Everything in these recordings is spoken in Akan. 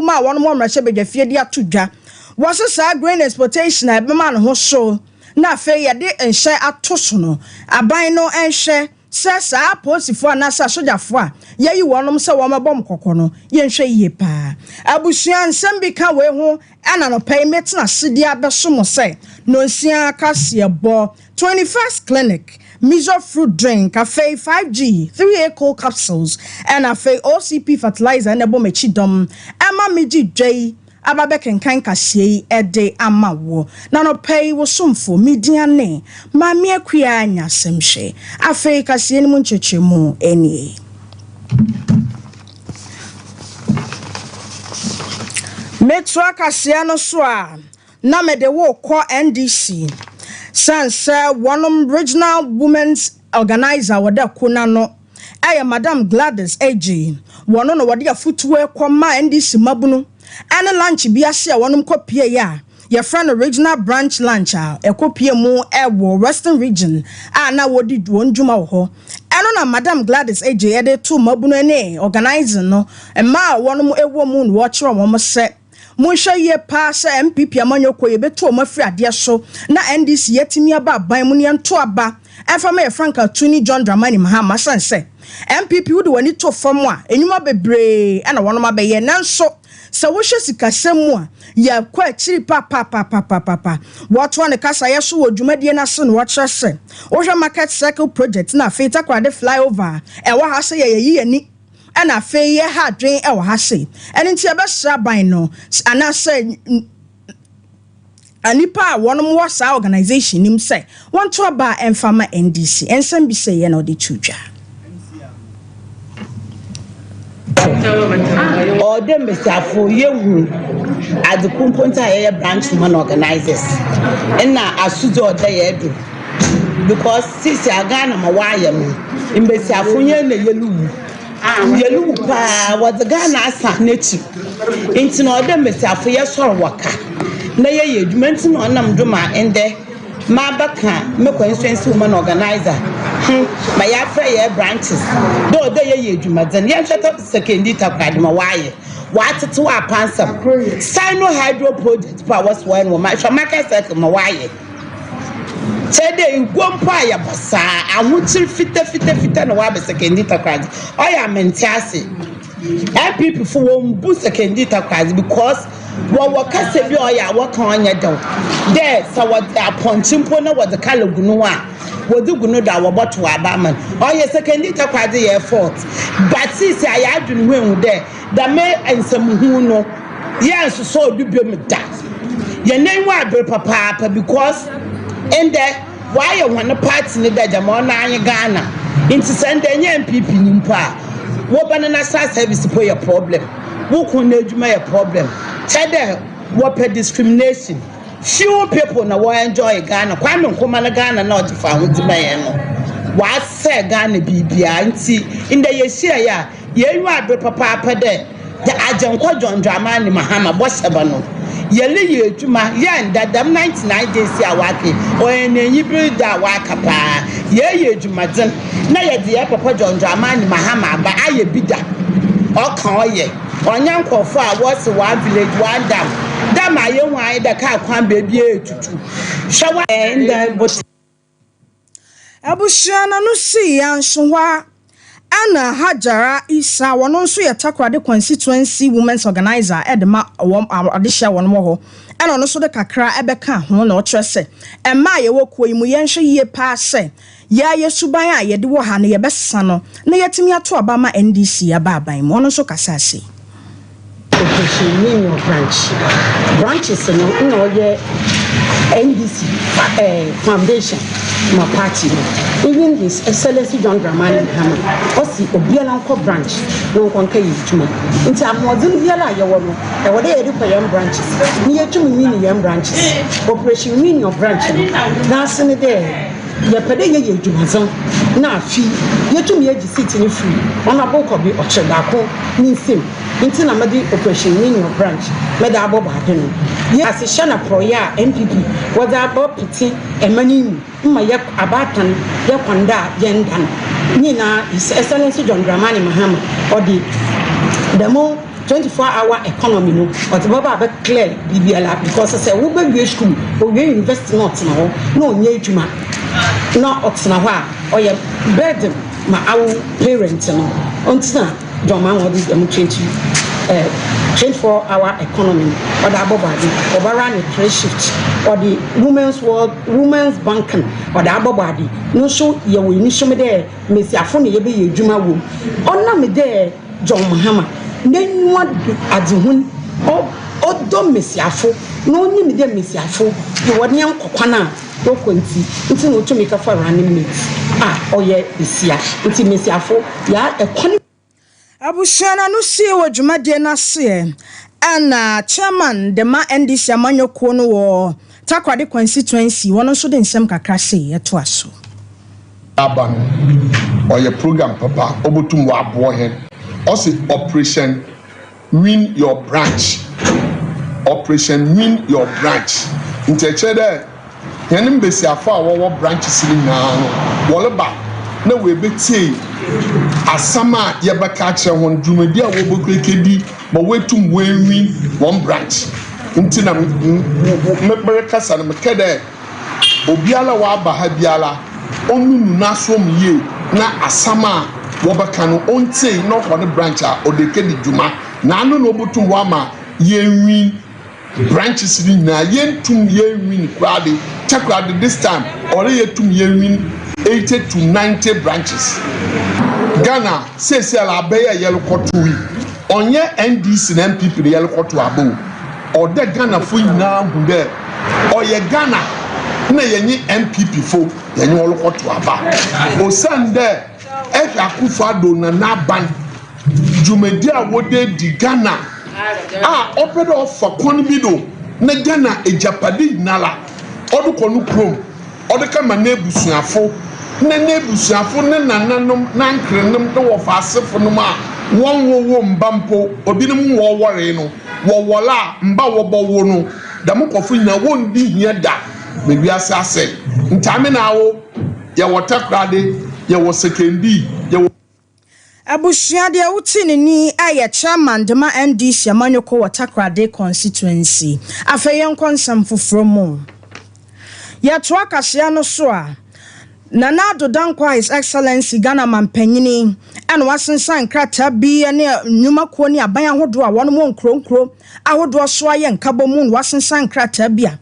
ma one more mrashe bedwafie dia tudwa was sa grain exportation e be ma no ho so na fe ye de enhye atoso no aban no enhye se sa posifo na sa sojafo a yeyi wonom se wo mabom kokko no ye nhwe yie pa abusua nsem bi ka we ho ana no pay metina sidi abeso se no nsia kase bo 21st clinic Miso fruit drink, cafe 5G, 3A cold capsules, and a OCP fertilizer and a bomechi dom, Emma Miji J, Ababek and Kankasi, a day amawo. Nano pay was sumfo, mediane, Mamia Krianya Semshe, a fake Cassian Munchichimu, any. Metro Cassiano Swa, Name de Wo Kwa NDC. Since one regional women's organizer wada kuna no Madam Gladys AG one no wada footwear kwama NDC mabunu ane lunch biase wonum kopie ya your friend regional branch lunch ekopie mu ewo western region na wodi wonjuma ho eno na Madam Gladys AG ede to mabunu ene organizer no ma wonum ewo mu no wo kire wo se Musha ye pass MPP amanyoko ye beto mafri ade so na NDC yetimi aba ban mu ne nto aba efama ye Franka Tuni John Dramani Mahama sanse MPP wo de wani to fam a enyuma bebre na wono ma be ye nanso se wo hwe sikasem a ye kwa akiri pa what ne kasa ye so wodwumadie na so no wo kire se wo hwe market circle project na afeta kwade flyover e wo ha se ye yi ani and a fay ye ha drain e wo ha se eni nti ebesra ban no ana se anipa wonom wo sa organization nim se won to ba emfama NDC ensem bi se ye na odi tudwa o dem besafo yehu adukumponta ye branch man organizers na asuzo oda ye do because sisi agana ma waye no mbesafo ye na yelu yelu pa was Ghana asanachi inti no dem mesafo ye soro waka na ye edwumanti no onam doma ende ma baka me constituency woman organizer ma ya fra ye branches do de ye edwumaden ye hweta second takwade ma waye watete wa pansam sino hydro project pa was one wo ma hwa market circle ma waye Chede igwompa ya basa ahuchir fita na wa be second takwade oya mentiase MPP for won bu second takwade because wo kase bi oya wo kan anya daw there so what aponchimpo na what the kalagunu a wodi gunu da wo boto aba man oya second takwade ye fault but since I adun hu there da me ensam hu no yes so du bi me da ye nan wa ber papa because and why you want a party in the Jamona and Ghana into Sunday MPP Nimpa? What banana service to pay a problem? Who can you a problem? Tell what per discrimination? Few people now enjoy Ghana. Why don't come on Ghana not found the man? What said Ghana BBI in the year? You are papa there. The Ajanko John Dramani Mahama was Sabano. Yeli Juma, yan that 99 days ya waki, or any Hebrew da waka pa. Ye Jumadan, na ya dear Papa John Dramani Mahama, but I bida. Or can ye? On young Kofa was one village, one dam. That my young wine that can't baby to shower and but Abushana no see and Shwa. Anna Hajara Isa wono nso ye takwade constituency women's organizer edema adisha wono ho ena ono so de kakra ebeka ho na o kyerese ema ye wokuo imu ye nhwe ye pa se ya ye suban a ye de wo ha na ye besa no na yetimi ato aba ma NDC ya ba ban mo ono so kasase branches no ye NDC foundation my party even this excellency John Dramani Mahama osi obiala nko branch no nkonka yituma nti amodin biala yewo no e wode ye repa yam branches ni yetumi ni yam branches operation win your branch na asene there ye pede ye yedwumazan na afi yetumi ye gi city ni free ona boko bi ochedako ni sim nti na made operation win your branch meda aboba adeno ye asehya na proya MPP wada abo piti emani ma ye abatan ye kwanda yendan ni na excellency John Dramani Mahama odi demo 24-hour economy no but baba be clear BBL because I say we be school we university not now no nye adwuma na otsena ho a oye burden ma our parents no ontina don man what this 24-hour economy or the abobadi or run a trade shift or the women's banking or the abobadi no show you will initially there Miss Afoni ye be juma wo ona me there John Mahama then what adihun or do Miss Afo no ni me there Miss Afo you want nyam kokwana do kwenti nti no to make for running mates oye isia nti Miss Afo ya economy Abushana no see wo dwumade na se ana chairman de ma NDC amanyoko no wo takwade constituency wono so de nsem kakra se yeto aso aban oye program papa obotum wa abo he o se operation win your branch nteche de yanim besi afa wo branches ni na woleba na we betie asama yebaka kire hon dwumadi a wo bokrekedi ma wetum win one branch ntina mebere kasa na mekede obiala wa aba ha biala onunu na so mye na asama wo baka no onte no for the branch a odekedi dwuma na anu no botum wa ma win branches ni na yentum win kwade takrade this time ore yetum win 80 to 90 branches. Ghana says la beya yellow cotton. On your NDC and MPP the yellow cotton abo. Or the Ghana for now there. Or ye Ghana na ye MPP for ye yellow cotton aba. O Sunday if Akufo-Addo na ban Jumedia wode di Ghana. Open off for Konbido na Ghana ejapadi nala. Odu konu krom. Odu kama nebusuafo. Nene busuafo ne nananom nankrenom de wo faasefo no ma won mbampo obinom wo wore no wo wola mba wo bowo no dam kofo nyina won di hia da mebi asase ntame na wo ye wotakrade ye wo sekendi ye wo Abushia de utini ni aye chairman de ma NDC amanyoko wotakrade constituency afeyen konsam foforo mu ya to akahia no so a Nana Dodankwa His Excellency Ghana Mampanyini and wasensan krata bi ne nyuma ko ni aban ahodo a wono mo nkronkro ahodo so aye nkabo mu wasensan krata bia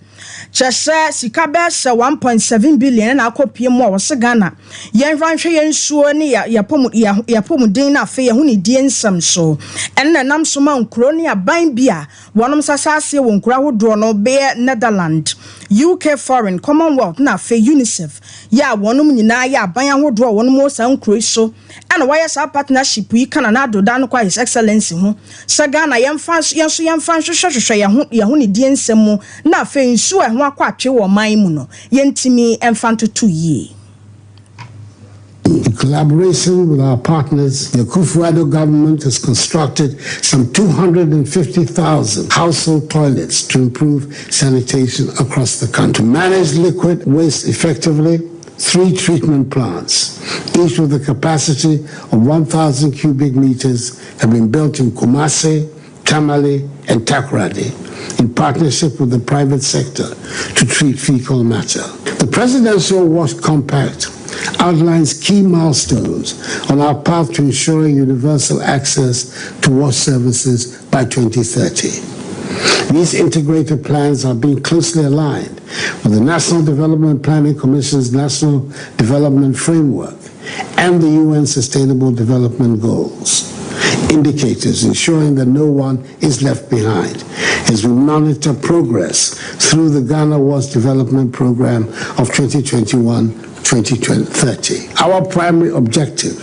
chese sika be se 1.7 billion na akopie mu a wose Ghana yen hwanhwe yen suo ni yapom din na afa ye hu ni die nsam so enne nam so ma nkro ni aban bia wonom sasase wo nkro ahodo no be Netherlands UK Foreign Commonwealth na afa UNICEF ya wonom nyina ya aban ahodo wonom o san nkro so ene why sa partnership yi kana na Dodankwa His Excellency ho sa Ghana yemfa hwehwe ye hu ni die nsam mu na afa nsu ho akwatwe wo man mu no yentimi emfanto 2 years. In collaboration with our partners, the Akufo-Addo government has constructed some 250,000 household toilets to improve sanitation across the country. To manage liquid waste effectively, 3 treatment plants, each with a capacity of 1,000 cubic meters, have been built in Kumasi, Tamale, and Takoradi, in partnership with the private sector to treat fecal matter. The Presidential Wash Compact outlines key milestones on our path to ensuring universal access to wash services by 2030. These integrated plans are being closely aligned with the National Development Planning Commission's National Development Framework and the UN Sustainable Development Goals. Indicators ensuring that no one is left behind as we monitor progress through the Ghana Wash Development Program of 2021-2030. Our primary objective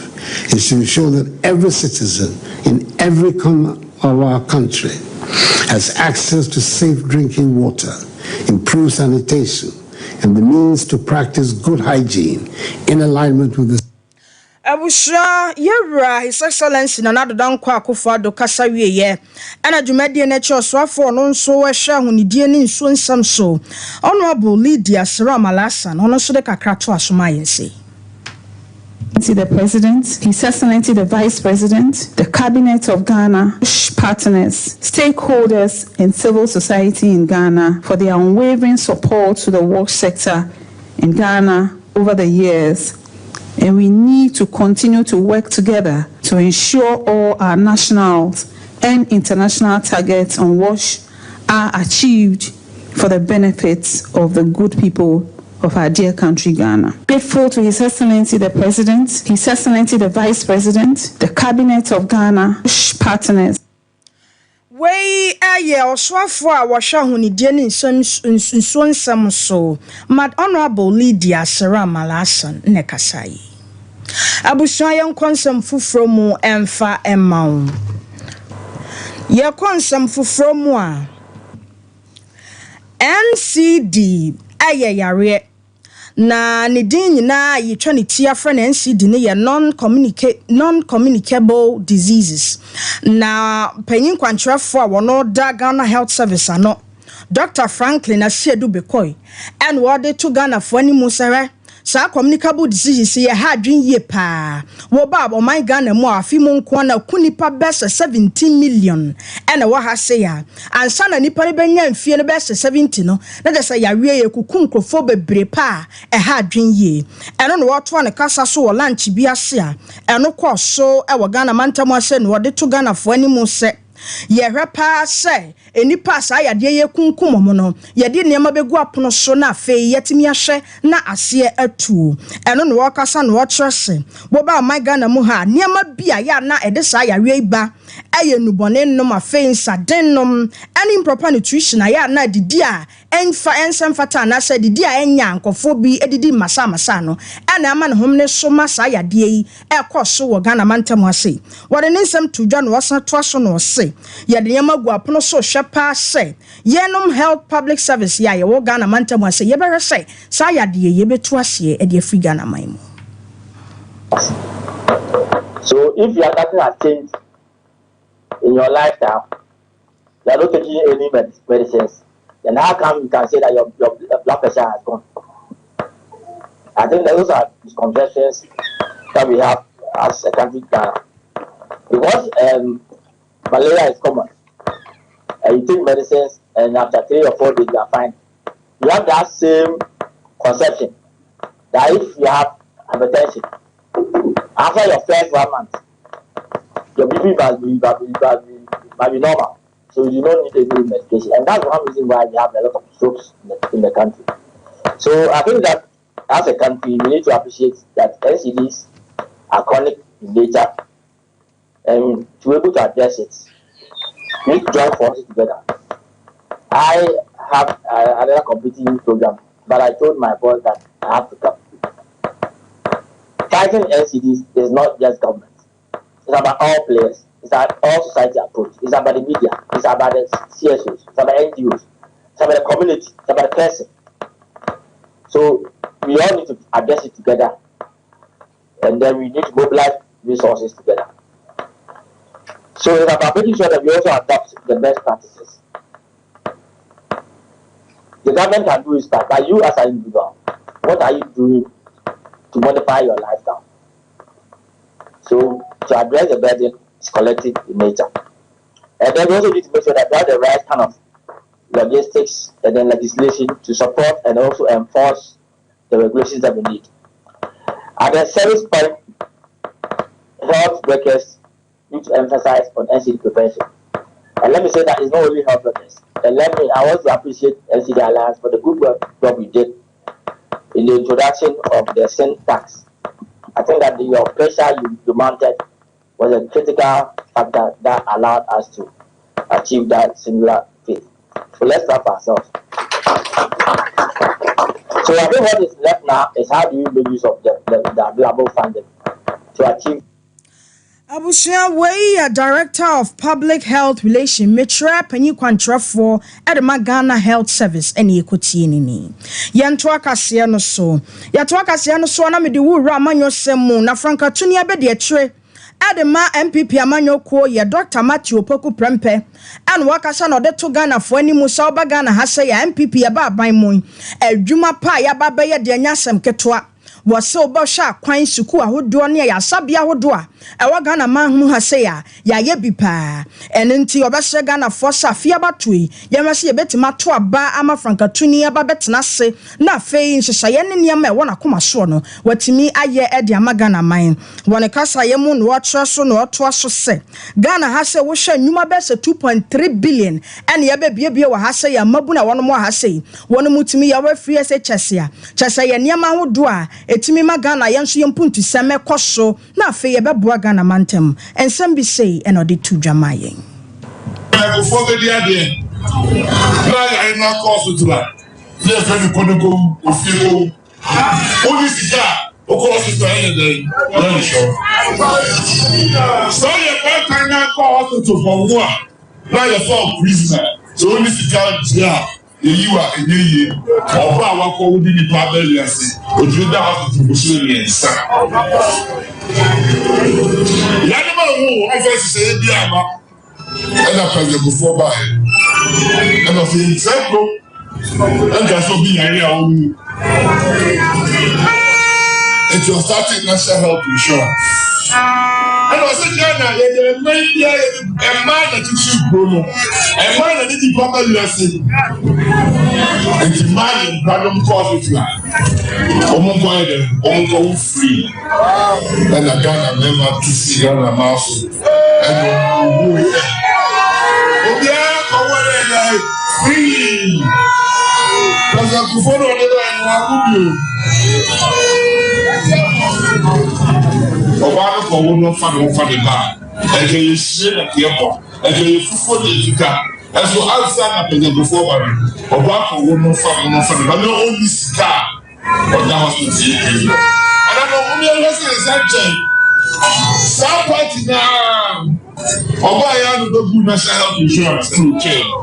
is to ensure that every citizen in every corner of our country has access to safe drinking water, improved sanitation, and the means to practice good hygiene in alignment with the Abusha yewra His Excellency Nana Dodankwa Akufo-Addo kasa wieye ana dwumade na chi oswafo no nso wehwe ahonidie ni nso nsam so Honorable Lydia Sram Alasan ono so de kakra to asoma yense The President, His Excellency the Vice President, the Cabinet of Ghana, partners, stakeholders, and civil society in Ghana for their unwavering support to the work sector in Ghana over the years. And we need to continue to work together to ensure all our national and international targets on WASH are achieved for the benefits of the good people of our dear country, Ghana. Grateful to His Excellency the President, His Excellency the Vice President, the Cabinet of Ghana, partners. Wey aye oswafo a wahwa honidie ne nsonsam so Mad Honorable Lydia Sarah Malasan ne kasai abusuan yen konsam fufuro mu emfa emawo ye konsam fufuro mu a NCD aye yare na ne din nyina yitwa ne tia fra na NCD ne ye non-communicable diseases na panyin kwantrafo a wono da Ghana Health Service ano Dr. Franklin Asiedu Bekoy and wode to Ghana for any musare sa communicable diseases ye ha dwen ye pa wo ba o man Ghana mu afi mu nko na kunipa best 17 million and wa ha say ya ansa na nipa ne benya mfie ne best 70 no na de say ya wie ye kuku nkrofo bebre pa ha dwen ye eno no woto ne kasa so wo lunch bi ase a eno kɔ so e wo Ghana mantam ase no wode to Ghana for any mu se ye hwepa se enipa sa yade ye kunkum no yade ne ma begu apono so na afi yetimi ahwe na ase atuo eno no wakasa no wotrese bo ba my Ghana mu ha ne ma bia ya na ede sa ya we ba aye nubone no ma fe nsa dennom any improper nutrition ya na didi a enfa ensem fata na se didi a enya nkofo bi edidi masa no ena ama ne hom ne so masa yade yi ekoso wo Ghana mantam ase wode ne nsem tudwa no wasa to so no se yade yema gu apono so hwepa se yenom health public service ya ye wo Ghana mantam ase ye behwe se sa yade ye betu ase e de free Ghana man. So if you are nothing has changed in your lifestyle, you are not taking any medicines, then how come you can say that your blood pressure has gone? I think those are misconceptions that we have as a country Ghana. Because malaria is common. You take medicines and after 3 or 4 days you are fine. You have that same conception that if you have hypertension, after your first 1 month, your BP must be normal. So you don't need any medication. And that's one reason why we have a lot of strokes in the country. So I think that as a country, we need to appreciate that NCDs are chronic in nature. And to be able to address it, we need to join forces together. I have another competing program, but I told my boss that I have to come. Fighting NCDs is not just government. It's about all players. It's about all society approach. It's about the media. It's about the CSOs. It's about NGOs. It's about the community. It's about the person. So we all need to address it together. And then we need to mobilize resources together. So it's about making sure that we also adopt the best practices. The government can do its part, but you as an individual, what are you doing to modify your lifestyle? So to address the burden is collective in nature. And then we also need to make sure that we have the right kind of logistics and then legislation to support and also enforce the regulations that we need. At the service point, health workers need to emphasize on NCD prevention. And let me say that it's not only health workers. And I want to appreciate NCD Alliance for the good job we did in the introduction of the sin tax. I think that your pressure you mounted was a critical factor that allowed us to achieve that similar feat. So let's start ourselves. So I think what is left now is how do you make use of the available funding to achieve. Abusia Wey, Director of Public Health Relations, Metra Penny Quantrafo at the Ghana Health Service, and Yekutini. Yantuaka Siano so. Yatuaka Siano so, and I'm the Wu Ramanyo Semu, na Franca Tunia Bedia Tre. Adema MPP Amanyo Ko, ya Dr. Matthew Poku Prempe, and Wakasano de to Ghana for any Musauba Ghana Hasaya MPP Aba by Moon, a Juma Pa Yababa Dianyasam Ketua. wɔse wobɛhwɛ akwan suku ahodoɔ ne yɛasabea ahodoɔ a ɛwɔ Ghana man mu ha sɛ ya yɛayɛ bi paa ɛno nti wɔbɛhyɛ Ghanafoɔ sɛ afei abato yi yɛmɛ sɛ yɛbɛtumi ato aba ama frankatuni aba bɛtena ase na afei nhyehyɛeɛ ne nneɛma ɛwɔ n'akoma soɔ no watumi ayɛ ɛde ama Ghana man wɔne kasa yɛ mu na wɔkyerɛ so na wɔtoa so sɛ Ghana ha sɛ wohwɛ nnwuma bɛsɛ 2.3 billion ɛne yɛbɛbiebie wɔ ha sɛ yɛ amabu na wɔnom wɔ ha sɛ wɔn mutumi yɛwɔ free sɛ kyɛse yɛ nneɛma ahodoɔ a ɛtumi ma Ghana yɛn nso yɛmpuntusɛm ɛkɔ so na afei yɛbɛboa Ghana mantam ɛnsɛm bi sei ɛna ɔde to dwama yɛn before the idea I na course to that yes when you couldn't go ofio only sika o course to any day very sure so you can na course to for one now you for prisoner so only sika yeah you are a year oba awako wudi ni pabeli ase oju da hospital go so yen sa ya ni ma wo office say bi ama and I president before by and of the example and that's what be here it was starting national health insurance and I said Ghana a man that you should grow a man that did the proper lesson and the man in random causes like free and a Ghana member to see Ghana mouse and free. Because I could follow the line. Obama for one for the bar. And can you see the airport? And can you for the car? And so outside the before Obama for one for the bar. No only car. But that was the thing. And I know only a lesson is that Sompa now. Oba ya no do national health insurance in Kenya.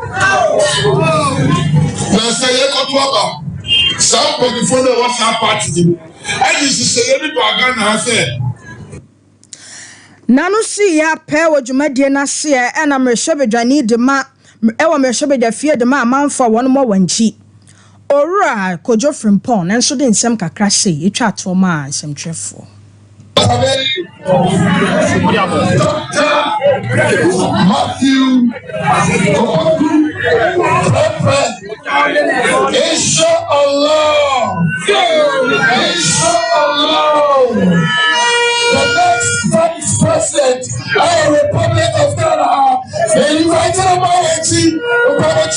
Na say you go to aba. Sompa before the WhatsApp party. I just say every Ghana has said. Nanu si ya pe wo dwumadie na se e na mrehwebedwane de ma e wo mrehwebedwa fie de ma amanfa won mo Wenchi. Owura Kojo Frimpon enso de nsem kakra sei etwa ato ma nsem twefo. Matthew, Inshallah, the next vice president of the Republic of Ghana, and you write it about Wenchi, about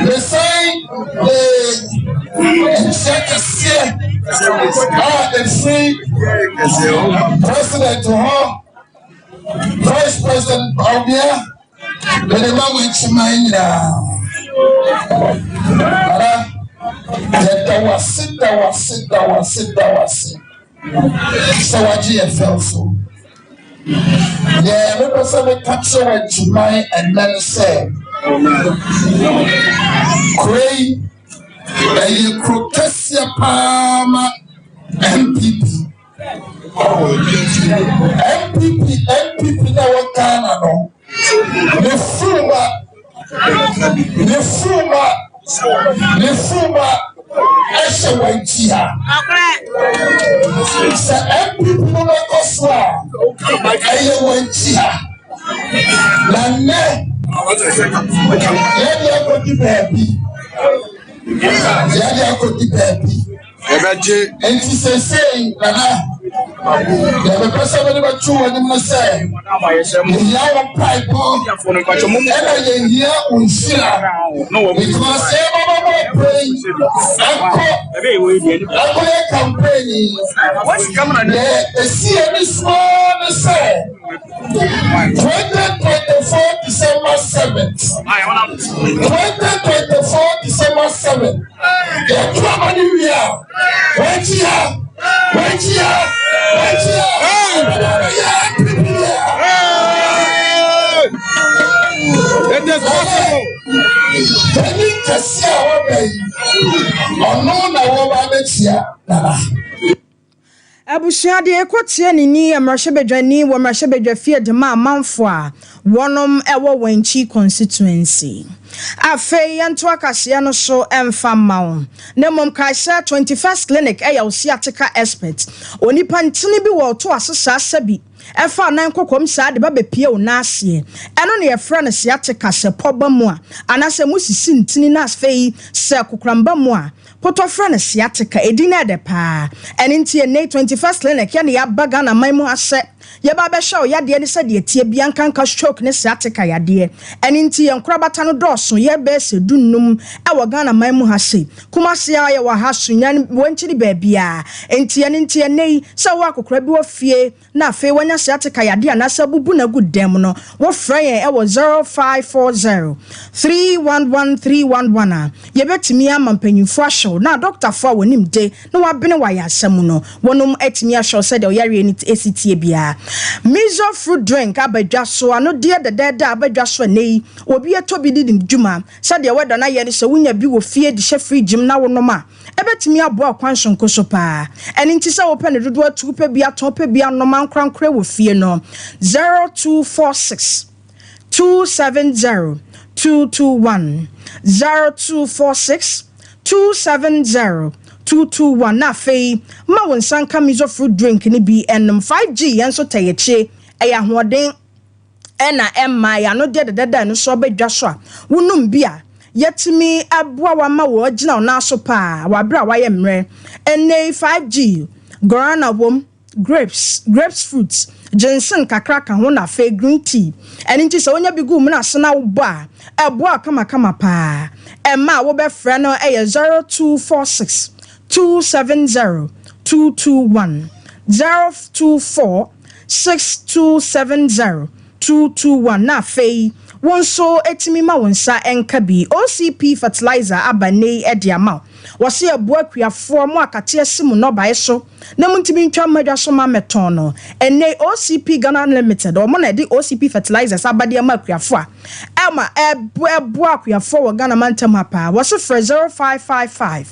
the same, check a shit. And see President Vice President Obia, the Wenchi that was it. So I felt so. Yeah, we must have a capture Wenchi and then say, Cray. A Crocasia Palma MPP now what Ghana no. The Fuma Esha Wenchia. So MPP no Koswa Aya Wenchia. Nane Yaya Koti Baby. Yaya Koti Baby. And she says, saying, the person never true and you must say, the young pipe, and I hear Unsila, because everybody praying, I campaigning. What's coming on there? The CM is small, the same. 2024 December 7th. 2024 December 7th. The company we are. Wenchi. It is possible. Any Cassia or no, Abusua de ekotie ni amrashebedwani wo amrashebedwafie de ma amanfo a wonom ewo Wenchi constituency. Afe yento akase no so emfa mawo. Ne mom kaisa 21st clinic eya osiatica expert. Onipa ntini bi wo to asesa asabi. Efa nan kokom sa de ba bepie o na ase. Eno ne yefra ne siatica se poba mu a anase musisi ntini na afe se kokramba mu a poto friend siatica edina de pa eninti ne 21st clinic ya ne ya baga na maimu ase ye ba be show ya de ne se de tie bia nkanka stroke ne siatica ya de eninti enkrabata no doso ye be se dunnum e wo Ghana maimu hase kuma se ya wa haso nyan Wenchi ba bia eninti ne se wo akokra bi wo fie na afi wanya siatica ya de na se bubu na gudem no wo fra ye e wo 0540 311311 ye betimi amampanyimfo ahyew na doctor for wonim de na wabene wa yasam no wonum etimi ahyew se de oyare ni esitie bia miso fruit drink abadwa so ano de abadwa so nei obi etobi di djuma se de weda na ye ne se wunya bi wo fie de hye fridge na wonom a ebetimi abo akwanso nkoso pa eni nti se wo pe ne dodo atu pe bia ton pe bia no mankrankra wo fie no 0246 270 221 0246 270 221 na fei ma won sanka miso fruit drink ni bi enum 5G enso tayeche eya hoden ena emma ya no de no so bedwa so a wonum bia yetimi aboa wa ma wo gina na so pa wa bra wa ye mre ene 5G guarana wom grapes fruits ginseng kakra ka ho na fe green tea eni nti so onya bigu mu na sena wo ba eboa kama pa emma wo be frɛ no 0246 270 221 024 6270 221 na fe wonso etimi ma wonsa enka bi OCP fertilizer abane ediama wose eboa kuafo mo akate asimu no bae so na muntimi ntwa madwa so ma meton no ene OCP Ghana Limited o mo na di OCP fertilizers abade ma kuafo a ema eboa kuafo wo Ghana mantem apa wose for 0555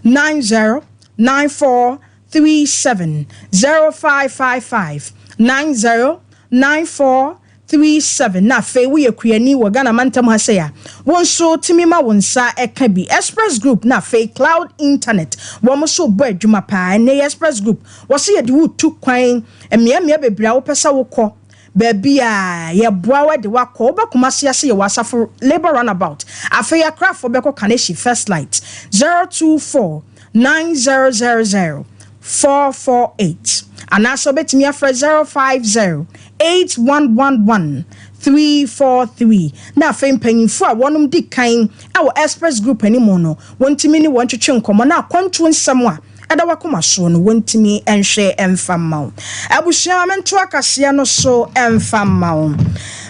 90 9437 0555 90 9437 na fe we akuani wo Ghana mantem ha se ya wonso timima wonsa eka bi Express Group na fe cloud internet wo mo so bo adwuma pa na Express Group wo se ye de wo tu kwan emia bebra wo pesa wo kɔ baby a ye boa we de wakɔ wo bakoma se ase ye wasafo labor runabout afa ya craft be kɔ Kaneshi First Light 024 9000 448 anaso betimi afra 050 8111 343 na fe mpanyimfo a wonum di kan awo Express Group animo no wontimi ni wontwetwe nkomo na akwantu nsam a eda wakoma so no wontimi enhwe emfamma abusua mento akase no so emfamma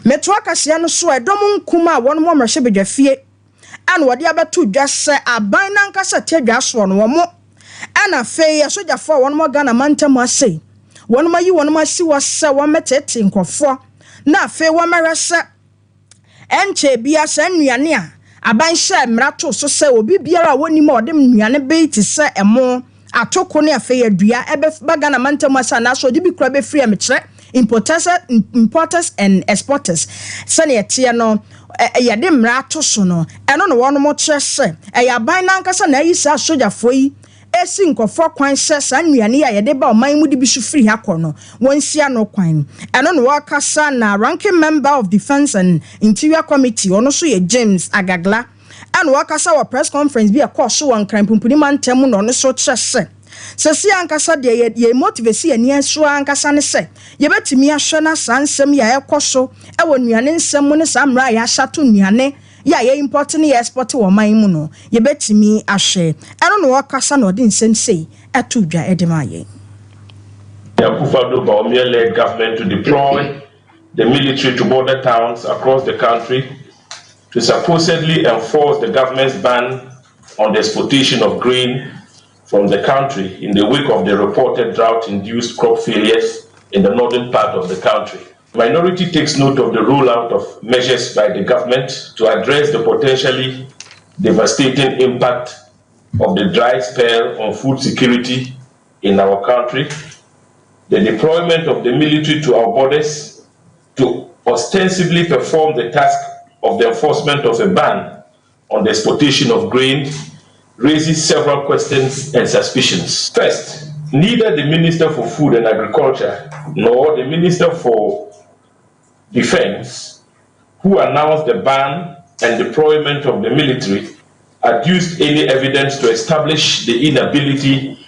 meto akase no so edom nkuma a wonum omrehye bedwafie an wode abeto dwase aban na nkasa tedwa so no wo ana fe asojafo wonum Ghana mantem ase wonum ayi wonum asi wose wometete nkofo na fe womerese enche bia se nnuane a aban hye mrato so se obi biara woni ma odem nnuane be ti se emo atoko ne afe adua ebe Ghana mantem ase na so de bi kura be free amekere importers and exporters sane etie no yade mrato so no eno no wonum kire se aban na nkasa na yi sa asojafo yi esi nkofo kwan hye sa nnuane ya yede ba oman mu de bi su free hakono wonsia no kwan eno no wakasa na ranking member of Defense and Interior Committee ono so ye James Agagla eno wakasa wa press conference bi e course wan kran pumpuni mantem no ono so kyese sesi ankasa de ye motivate ye ni so ankasa ne se ye betimi ahwe na sansem ya ekoso e wo nnuane nsem mu ne samra ya shato nnuane ya ye import ne export wo man mu no ye betimi ahwe eno no wakasa no de nsem sei atudwa edemaye led government to deploy the military to border towns across the country to supposedly enforce the government's ban on the exportation of grain from the country in the wake of the reported drought-induced crop failures in the northern part of the country. Minority takes note of the rollout of measures by the government to address the potentially devastating impact of the dry spell on food security in our country the deployment of the military to our borders to ostensibly perform the task of the enforcement of a ban on the exportation of grain raises several questions and suspicions. First, neither the Minister for Food and Agriculture nor the Minister for Defense, who announced the ban and deployment of the military, adduced any evidence to establish the inability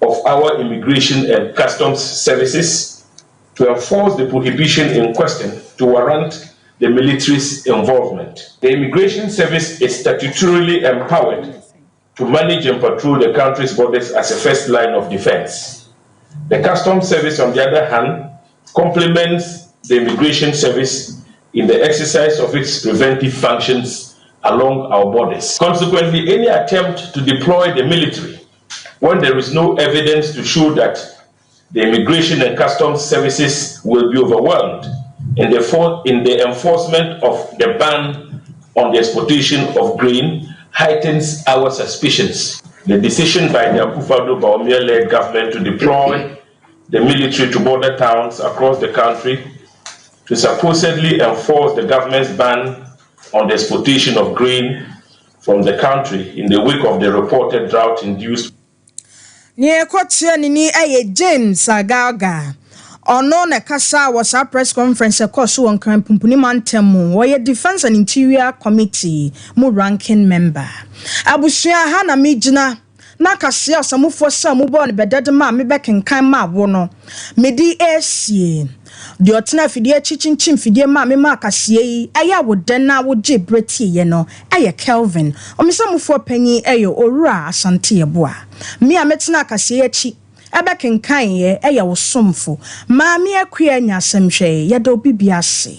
of our immigration and customs services to enforce the prohibition in question to warrant the military's involvement. The Immigration Service is statutorily empowered to manage and patrol the country's borders as a first line of defense. The Customs Service, on the other hand, complements the Immigration Service in the exercise of its preventive functions along our borders. Consequently, any attempt to deploy the military when there is no evidence to show that the Immigration and Customs Services will be overwhelmed in the enforcement of the ban on the exportation of grain heightens our suspicions. The decision by the Akufo-Addo-Bawumia-led government to deploy the military to border towns across the country to supposedly enforce the government's ban on the exportation of grain from the country in the wake of the reported drought-induced. James Agaga. Ono na kasa was a press conference course on Pumpuni Mantemu, where Defense and Interior Committee mu ranking member. Abusia hana mijina na kasia samufo sa mu bo ne bedede ma me bekenkan ma wono. Medi esie. The otna fidie chichinchim fidie ma me ma kasie yi aya wo den na wo je bretie ye no aye Kelvin. Omisamufo panyi eyo Owura Asante Yeboa. Me a metina kasie chi ebe kenkan ye eya wo somfo maami akua nya semhwe ye do bibiase